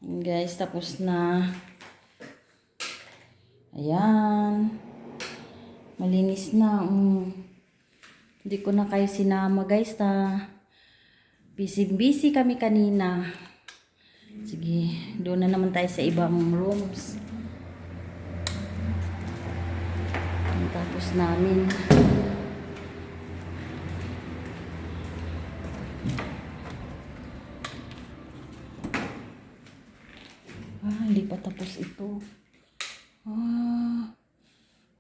Guys, tapos na. Ayan. Malinis na. Hindi ko na kayo sinama guys. Busy kami kanina. Sige, doon na naman tayo sa ibang rooms. Tapos namin. Hindi pa tapos ito.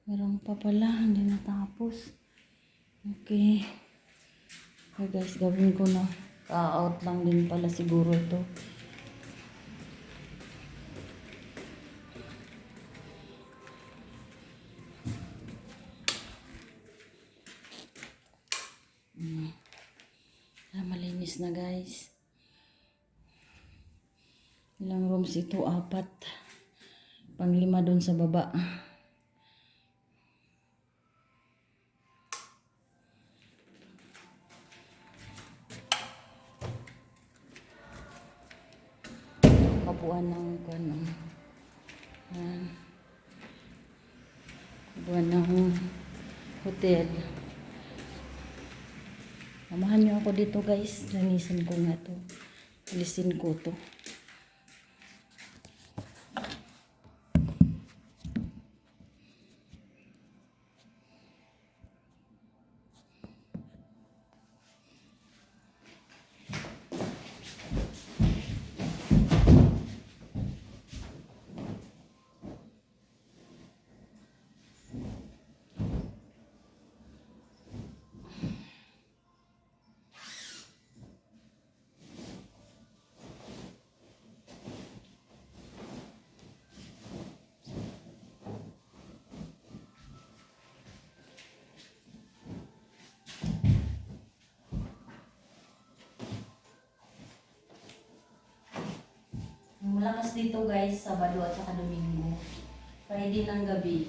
Meron pa pala. Hindi natapos. Okay. Okay guys, gawin ko na. Out lang din pala siguro ito. Malinis na guys. Ilang rooms ito? 4. Pang-5 dun sa baba. Kabuuan ng kabuuan ng hotel. Samahan niyo ako dito guys. Linisin ko nga to. Alisin ko to. Malakas dito guys, Sabado at saka Domingo. Friday ng gabi.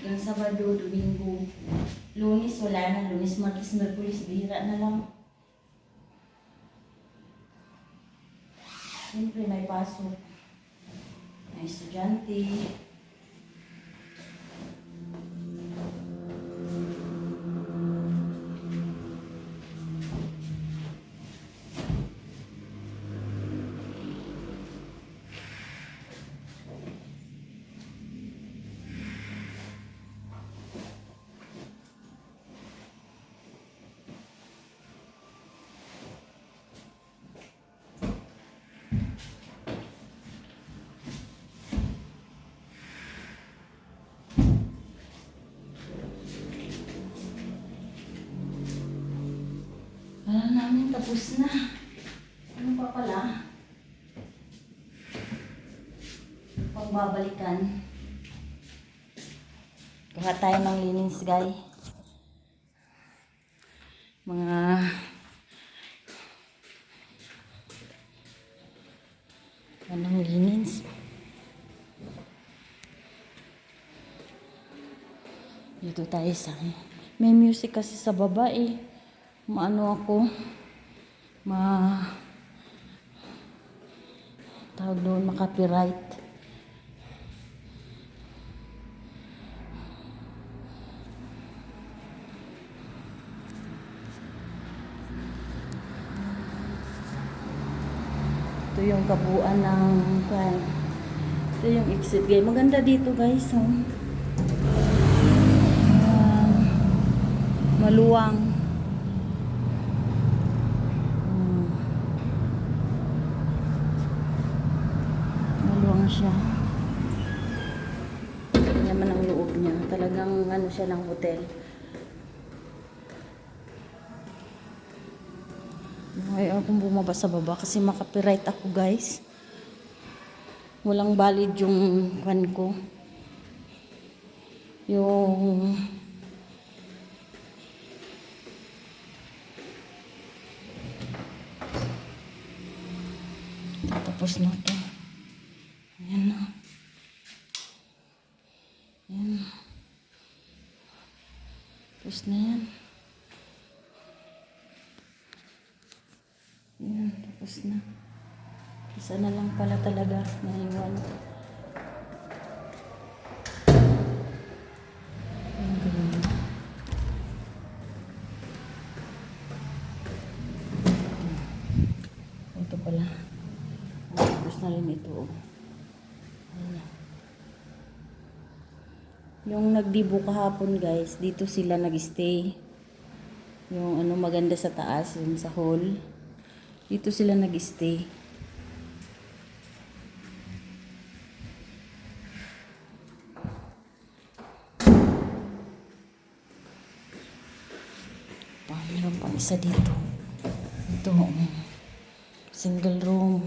Yung Sabado, Domingo. Lunes wala na. Lunes, Martes, Merkulis, bihira na lang. Siyempre may pasok. May estudyante. Wala namin, tapos na. Ano pa pala? Pagbabalikan. Kuha tayo ng linens, guys. Mga anong linens? Dito tayo sa may music kasi sa baba eh. Maano ako tawag doon, makapiright. Ito yung kabuuan ng ito yung exit gate. Maganda dito guys. Maluwang. Maluwang siya. Yan naman ang loob niya. Talagang ano siya ng hotel. Ayaw akong bumaba sa baba kasi makapiright ako guys. Walang valid yung van ko. Yung tapos na ito. Ayan na. Ayan. Tapos na yan. Ayan. Tapos na. Isa na lang pala talaga naiwan. Ang ganun. Ito pala. Tapos na rin ito. Ayan. Yung nagdibo kahapon guys, dito sila nag-stay. Yung ano maganda sa taas, yung sa hall. Dito sila nag-stay. Meron pang isa dito. Ito, single room.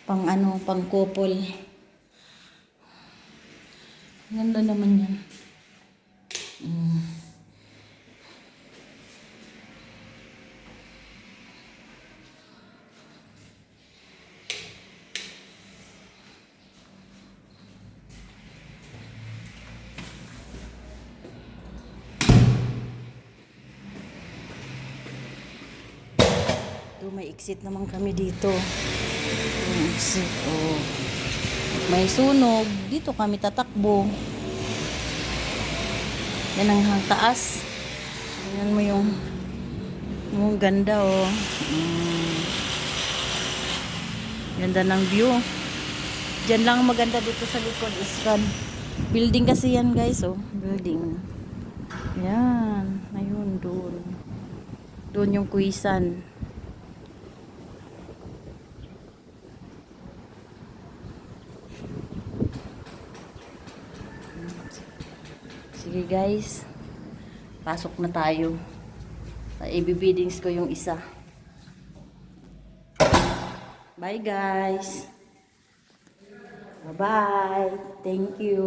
Pang ano, pang couple. Ganda naman yan. Ito, may exit naman kami dito. Yung exit, oh. May sunog. Dito kami tatakbo. Yan ang taas. Tingnan mo yung ganda, oh. Ganda ng view. Diyan lang maganda dito sa likod is kan. Building kasi yan guys, oh. Building. Yan. Ayun, doon. Doon yung kuisan. Sige guys, pasok na tayo. Ibibidings ko yung isa. Bye guys. Bye-bye. Thank you.